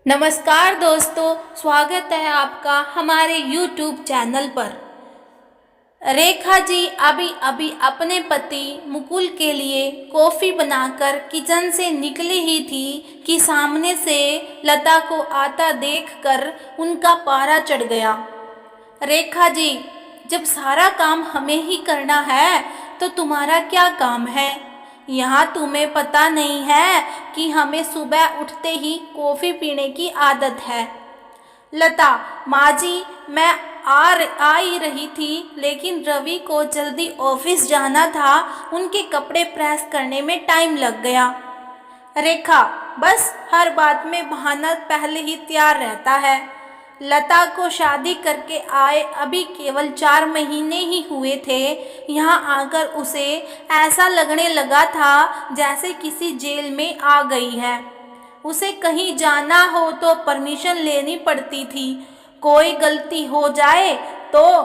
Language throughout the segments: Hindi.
नमस्कार दोस्तों, स्वागत है आपका हमारे YouTube चैनल पर। रेखा जी अभी अभी अपने पति मुकुल के लिए कॉफ़ी बनाकर किचन से निकली ही थी कि सामने से लता को आता देखकर उनका पारा चढ़ गया। रेखा जी, जब सारा काम हमें ही करना है तो तुम्हारा क्या काम है? यहाँ तुम्हें पता नहीं है कि हमें सुबह उठते ही कॉफ़ी पीने की आदत है। लता, माँ जी, मैं आ ही रही थी, लेकिन रवि को जल्दी ऑफिस जाना था, उनके कपड़े प्रेस करने में टाइम लग गया। रेखा, बस हर बात में बहाना पहले ही तैयार रहता है। लता को शादी करके आए अभी केवल 4 महीने ही हुए थे। यहाँ आकर उसे ऐसा लगने लगा था जैसे किसी जेल में आ गई है। उसे कहीं जाना हो तो परमिशन लेनी पड़ती थी। कोई गलती हो जाए तो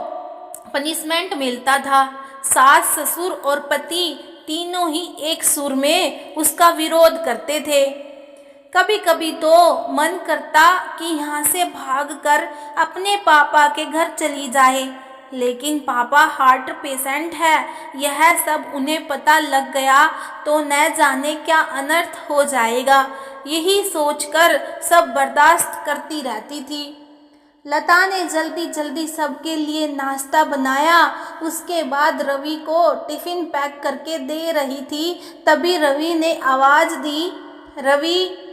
पनिशमेंट मिलता था। सास, ससुर और पति तीनों ही एक सुर में उसका विरोध करते थे। कभी कभी तो मन करता कि यहाँ से भागकर अपने पापा के घर चली जाए, लेकिन पापा हार्ट पेशेंट है। यह सब उन्हें पता लग गया तो न जाने क्या अनर्थ हो जाएगा। यही सोचकर सब बर्दाश्त करती रहती थी। लता ने जल्दी जल्दी सबके लिए नाश्ता बनाया। उसके बाद रवि को टिफ़िन पैक करके दे रही थी, तभी रवि ने आवाज़ दी, रवि।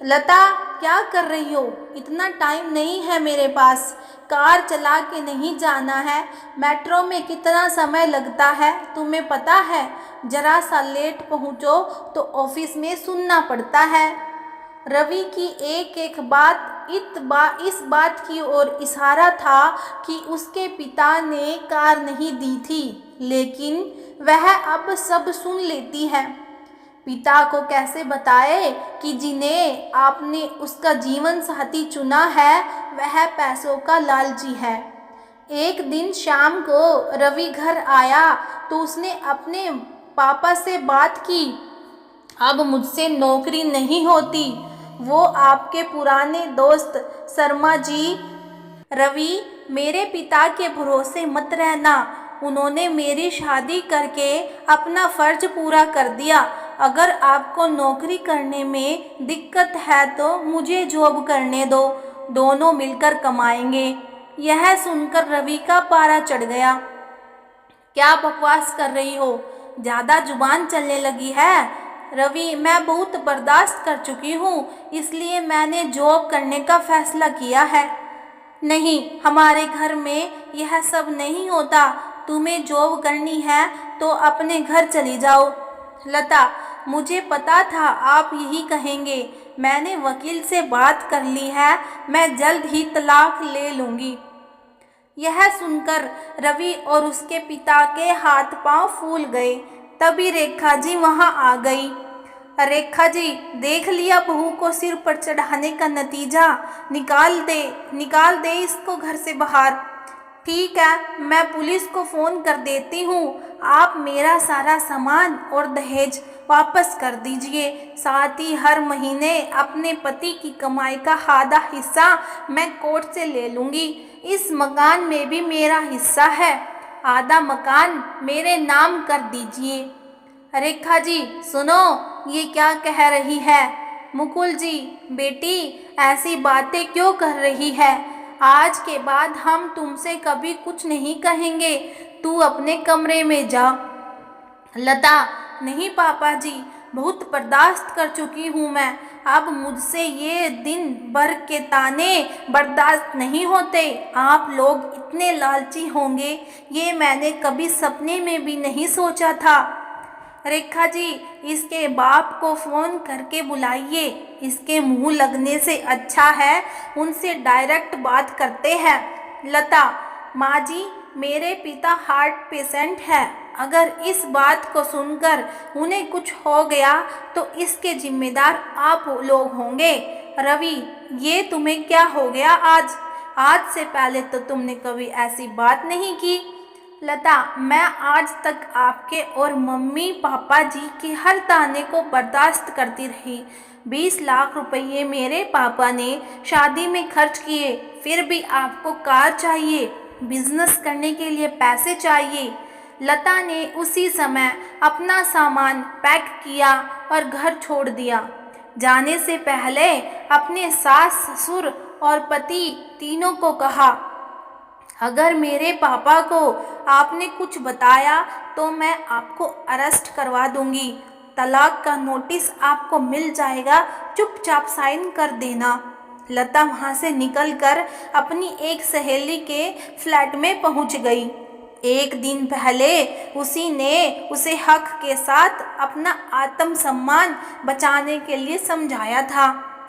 लता, क्या कर रही हो? इतना टाइम नहीं है मेरे पास। कार चला के नहीं जाना है। मेट्रो में कितना समय लगता है तुम्हें पता है? जरा सा लेट पहुँचो तो ऑफिस में सुनना पड़ता है। रवि की एक एक बात इस बात की ओर इशारा था कि उसके पिता ने कार नहीं दी थी, लेकिन वह अब सब सुन लेती है। पिता को कैसे बताए कि जिन्हें आपने उसका जीवन साथी चुना है वह पैसों का लालची है। एक दिन शाम को रवि घर आया तो उसने अपने पापा से बात की। अब मुझसे नौकरी नहीं होती। वो आपके पुराने दोस्त शर्मा जी। रवि, मेरे पिता के भरोसे मत रहना। उन्होंने मेरी शादी करके अपना फर्ज पूरा कर दिया। अगर आपको नौकरी करने में दिक्कत है तो मुझे जॉब करने दो, दोनों मिलकर कमाएंगे। यह सुनकर रवि का पारा चढ़ गया। क्या बकवास कर रही हो? ज़्यादा जुबान चलने लगी है। रवि, मैं बहुत बर्दाश्त कर चुकी हूँ, इसलिए मैंने जॉब करने का फैसला किया है। नहीं, हमारे घर में यह सब नहीं होता। तुम्हें जॉब करनी है तो अपने घर चली जाओ। लता, मुझे पता था आप यही कहेंगे। मैंने वकील से बात कर ली है, मैं जल्द ही तलाक ले लूँगी। यह सुनकर रवि और उसके पिता के हाथ पांव फूल गए। तभी रेखा जी वहां आ गई। रेखा जी, देख लिया बहू को सिर पर चढ़ाने का नतीजा। निकाल दे इसको घर से बाहर। ठीक है, मैं पुलिस को फ़ोन कर देती हूँ। आप मेरा सारा सामान और दहेज वापस कर दीजिए। साथ ही हर महीने अपने पति की कमाई का आधा हिस्सा मैं कोर्ट से ले लूँगी। इस मकान में भी मेरा हिस्सा है। आधा मकान मेरे नाम कर दीजिए। रेखा जी, सुनो, ये क्या कह रही है? मुकुल जी, बेटी, ऐसी बातें क्यों कर रही है? आज के बाद हम तुमसे कभी कुछ नहीं कहेंगे। तू अपने कमरे में जा। लता, नहीं पापा जी, बहुत बर्दाश्त कर चुकी हूँ मैं। अब मुझसे ये दिन भर के ताने बर्दाश्त नहीं होते। आप लोग इतने लालची होंगे, ये मैंने कभी सपने में भी नहीं सोचा था। रेखा जी, इसके बाप को फ़ोन करके बुलाइए। इसके मुंह लगने से अच्छा है उनसे डायरेक्ट बात करते हैं। लता, माँ जी, मेरे पिता हार्ट पेशेंट है। अगर इस बात को सुनकर उन्हें कुछ हो गया तो इसके जिम्मेदार आप लोग होंगे। रवि, ये तुम्हें क्या हो गया आज? आज से पहले तो तुमने कभी ऐसी बात नहीं की। लता, मैं आज तक आपके और मम्मी पापा जी के हर ताने को बर्दाश्त करती रही। 20 लाख रुपये मेरे पापा ने शादी में खर्च किए, फिर भी आपको कार चाहिए, बिजनेस करने के लिए पैसे चाहिए। लता ने उसी समय अपना सामान पैक किया और घर छोड़ दिया। जाने से पहले अपने सास ससुर और पति तीनों को कहा, अगर मेरे पापा को आपने कुछ बताया तो मैं आपको अरेस्ट करवा दूंगी, तलाक का नोटिस आपको मिल जाएगा, चुपचाप साइन कर देना। लता वहाँ से निकलकर अपनी एक सहेली के फ्लैट में पहुँच गई। एक दिन पहले उसी ने उसे हक के साथ अपना आत्मसम्मान बचाने के लिए समझाया था।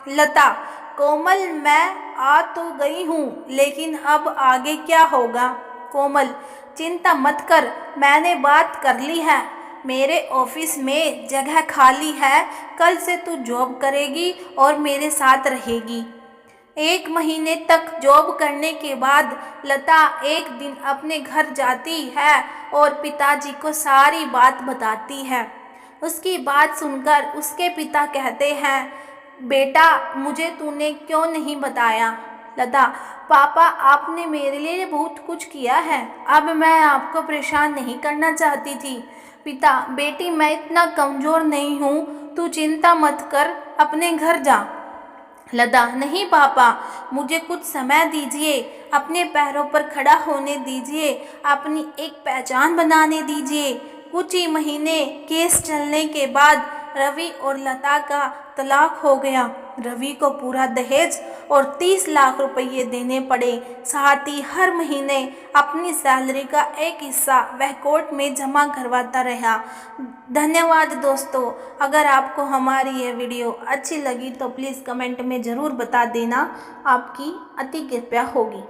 लता, कोमल, मैं आ तो गई हूँ, लेकिन अब आगे क्या होगा? कोमल, चिंता मत कर, मैंने बात कर ली है, मेरे ऑफिस में जगह खाली है, कल से तू जॉब करेगी और मेरे साथ रहेगी। 1 महीने तक जॉब करने के बाद लता एक दिन अपने घर जाती है और पिताजी को सारी बात बताती है। उसकी बात सुनकर उसके पिता कहते हैं, बेटा, मुझे तूने क्यों नहीं बताया? लता, पापा, आपने मेरे लिए बहुत कुछ किया है, अब मैं आपको परेशान नहीं करना चाहती थी। पिता, बेटी, मैं इतना कमज़ोर नहीं हूँ, तू चिंता मत कर, अपने घर जा। लता, नहीं पापा, मुझे कुछ समय दीजिए, अपने पैरों पर खड़ा होने दीजिए, अपनी एक पहचान बनाने दीजिए। कुछ ही महीने केस चलने के बाद रवि और लता का तलाक हो गया। रवि को पूरा दहेज और 30 लाख रुपये देने पड़े, साथ ही हर महीने अपनी सैलरी का एक हिस्सा वह कोर्ट में जमा करवाता रहा। धन्यवाद दोस्तों। अगर आपको हमारी यह वीडियो अच्छी लगी तो प्लीज़ कमेंट में ज़रूर बता देना, आपकी अति कृपया होगी।